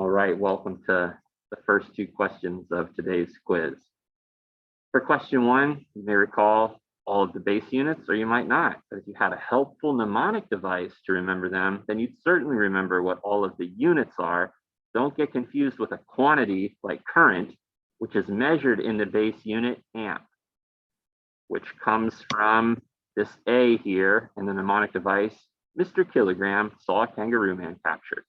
All right, welcome to the first two questions of today's quiz. For question one, you may recall all of the base units, or you might not. But if you had a helpful mnemonic device to remember them, then you'd certainly remember what all of the units are. Don't get confused with a quantity like current, which is measured in the base unit amp, which comes from this A here in the mnemonic device. Mr. Kilogram saw a kangaroo man captured.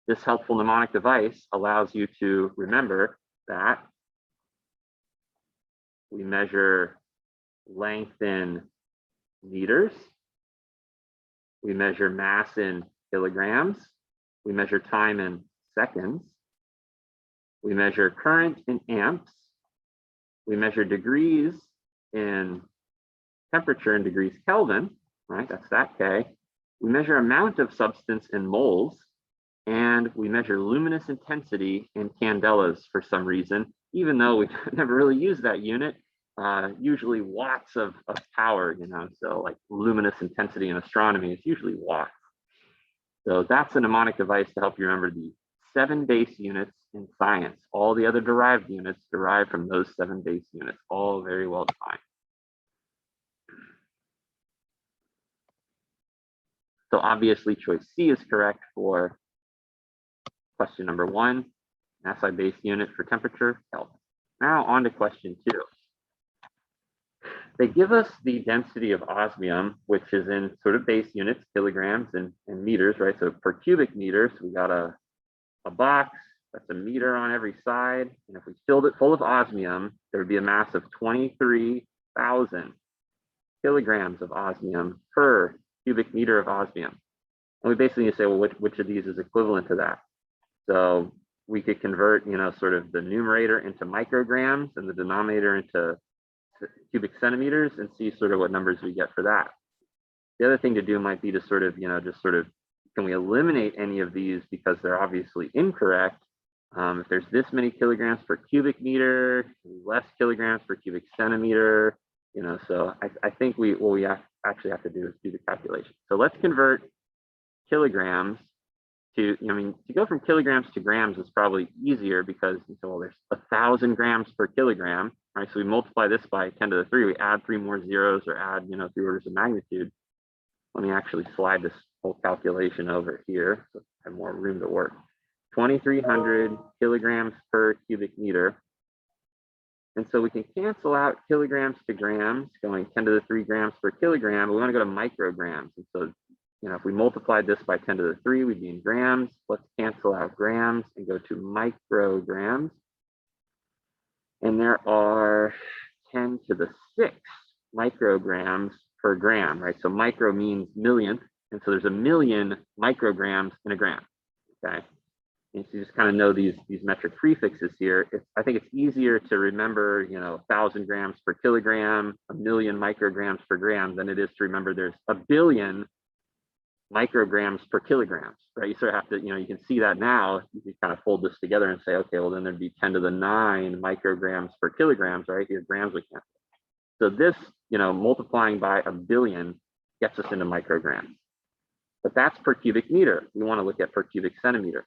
This helpful mnemonic device allows you to remember that we measure length in meters, we measure mass in kilograms, we measure time in seconds, we measure current in amps, we measure degrees in temperature in degrees Kelvin, right? That's that K. We measure amount of substance in moles, and we measure luminous intensity in candelas for some reason, even though we never really use that unit. Usually watts of power, so like luminous intensity in astronomy is usually watts. So that's a mnemonic device to help you remember the 7 base units in science. All the other derived units derive from those 7 base units, all very well defined. So obviously choice C is correct for question number 1, SI base unit for temperature, Kelvin. Now on to question 2. They give us the density of osmium, which is in sort of base units, kilograms and meters, right? So per cubic meter, so we got a box, that's a meter on every side. And if we filled it full of osmium, there would be a mass of 23,000 kilograms of osmium per cubic meter of osmium. And we basically need to say, well, which of these is equivalent to that? So we could convert, sort of the numerator into micrograms and the denominator into cubic centimeters and see sort of what numbers we get for that. The other thing to do might be to sort of, can we eliminate any of these because they're obviously incorrect? If there's this many kilograms per cubic meter, less kilograms per cubic centimeter, so I think what we actually have to do is do the calculation. So let's convert kilograms to, to go from kilograms to grams is probably easier because there's 1,000 grams per kilogram, right? So we multiply this by 10 to the 3, we add 3 more zeros or add, 3 orders of magnitude. Let me actually slide this whole calculation over here so I have more room to work. 2,300 kilograms per cubic meter. And so we can cancel out kilograms to grams, going 10 to the 3 grams per kilogram. We want to go to micrograms. And so, if we multiplied this by 10 to the 3, we'd be in grams. Let's cancel out grams and go to micrograms. And there are 10 to the 6 micrograms per gram, right? So micro means millionth. And so there's 1,000,000 micrograms in a gram, okay? And so you just kind of know these metric prefixes here. I think it's easier to remember, 1,000 grams per kilogram, 1,000,000 micrograms per gram than it is to remember there's 1 billion micrograms per kilograms, right? You sort of have to, you can see that now. You can kind of fold this together and say, okay, well, then there'd be 10 to the 9 micrograms per kilograms, right? Here, grams we can't. So this, multiplying by 1 billion gets us into micrograms. But that's per cubic meter. We want to look at per cubic centimeter.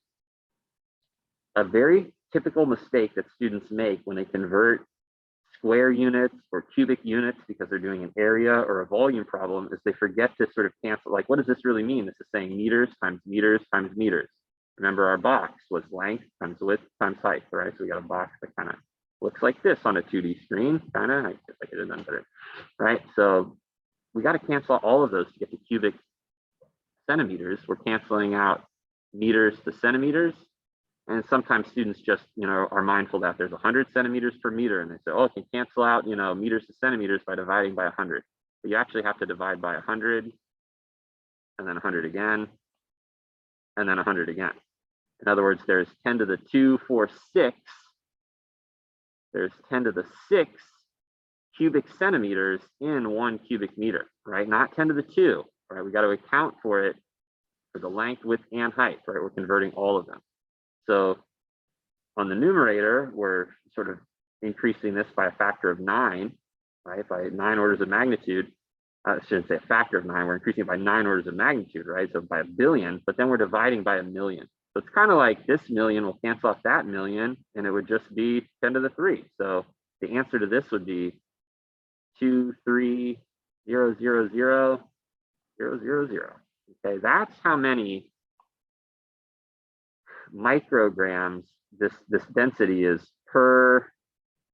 A very typical mistake that students make when they convert square units or cubic units because they're doing an area or a volume problem is they forget to sort of cancel, like, what does this really mean? This is saying meters times meters times meters. Remember, our box was length times width times height, right? So we got a box that kind of looks like this on a 2D screen, kind of. I guess I could have done better, right? So we got to cancel all of those to get to cubic centimeters. We're canceling out meters to centimeters. And sometimes students just, are mindful that there's 100 centimeters per meter, and they say, oh, I can cancel out, meters to centimeters by dividing by 100. But you actually have to divide by 100, and then 100 again, and then 100 again. In other words, there's 10 to the 2, 4, 6. There's 10 to the 6 cubic centimeters in 1 cubic meter, right? Not 10 to the 2, right? We got to account for it for the length, width, and height, right? We're converting all of them. So on the numerator, we're sort of increasing this by a factor of 9, right? By 9 orders of magnitude. I shouldn't say a factor of 9, we're increasing it by 9 orders of magnitude, right? So by 1 billion, but then we're dividing by 1,000,000. So it's kind of like this million will cancel off that million, and it would just be 10 to the 3. So the answer to this would be 230000000. Okay, that's how many micrograms this density is per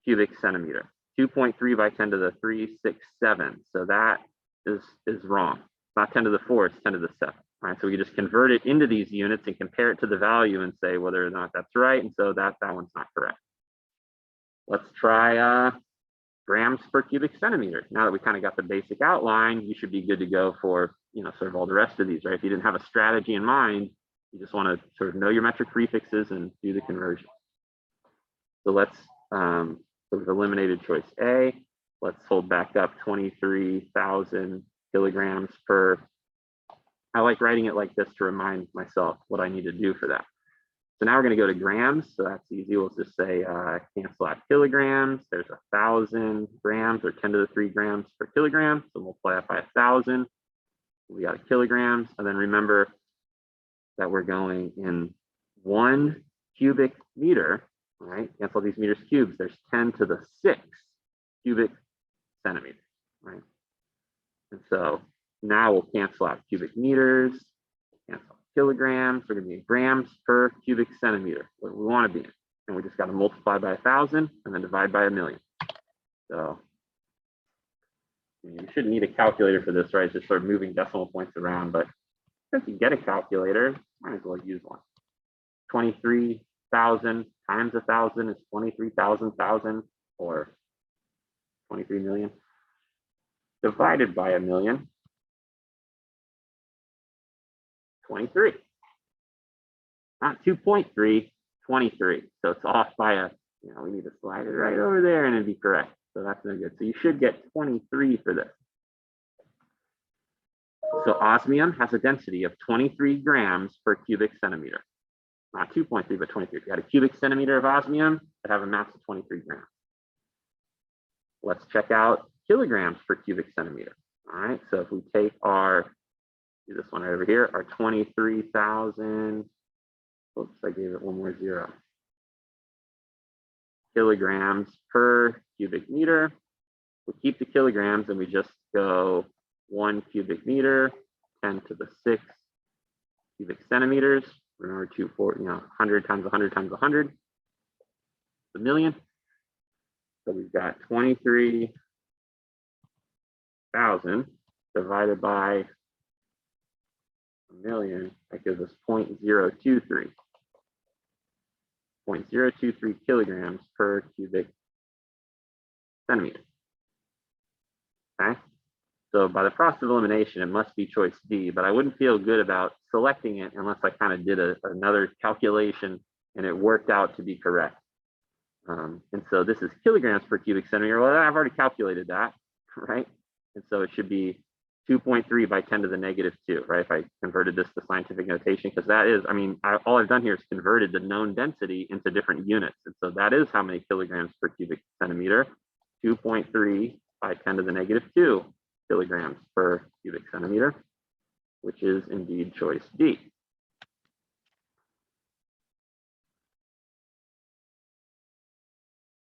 cubic centimeter. 2.3 by 10 to the 367. So that is wrong. It's not 10 to the 4, it's 10 to the 7. All right, so we just convert it into these units and compare it to the value and say whether or not that's right. And so that one's not correct. Let's try grams per cubic centimeter. Now that we kind of got the basic outline, you should be good to go for, sort of all the rest of these, right? If you didn't have a strategy in mind, you just want to sort of know your metric prefixes and do the conversion. So let's so we've eliminated choice A. Let's hold back up 23,000 kilograms per. I like writing it like this to remind myself what I need to do for that. So now we're going to go to grams. So that's easy. We'll just say cancel out kilograms. There's 1,000 grams, or 10 to the 3 grams per kilogram. So multiply that by 1,000. We got a kilograms. And then remember that we're going in 1 cubic meter. All right, cancel these meters cubes. There's 10 to the 6 cubic centimeters. Right. And so now we'll cancel out cubic meters, cancel out kilograms. We're going to be in grams per cubic centimeter, what we want to be in. And we just got to multiply by 1,000 and then divide by 1,000,000. So you shouldn't need a calculator for this, right? It's just sort of moving decimal points around. But if you get a calculator, might as well use one. 23,000 times 1,000 is 23,000,000, or 23 million. Divided by 1,000,000. 23. Not 2.3, 23. So it's off by we need to slide it right over there and it'd be correct. So that's no good. So you should get 23 for this. So osmium has a density of 23 grams per cubic centimeter. Not 2.3, but 23. If you had a cubic centimeter of osmium, it'd have a mass of 23 grams. Let's check out kilograms per cubic centimeter. All right, so if we take do this one right over here, our 23,000, oops, I gave it one more zero, kilograms per cubic meter. We keep the kilograms and we just go 1 cubic meter, 10 to the 6 cubic centimeters. Remember 100 times 100 times 100, a million. So we've got 23,000 divided by 1,000,000. That gives us 0.023. 0.023 kilograms per cubic centimeter. Okay. So by the process of elimination, it must be choice D, but I wouldn't feel good about selecting it unless I kind of did another calculation and it worked out to be correct. And so this is kilograms per cubic centimeter. Well, I've already calculated that, right? And so it should be 2.3 by 10 to the -2, right? If I converted this to scientific notation, because that is, all I've done here is converted the known density into different units. And so that is how many kilograms per cubic centimeter, 2.3 by 10 to the -2 kilograms per cubic centimeter, which is indeed choice D.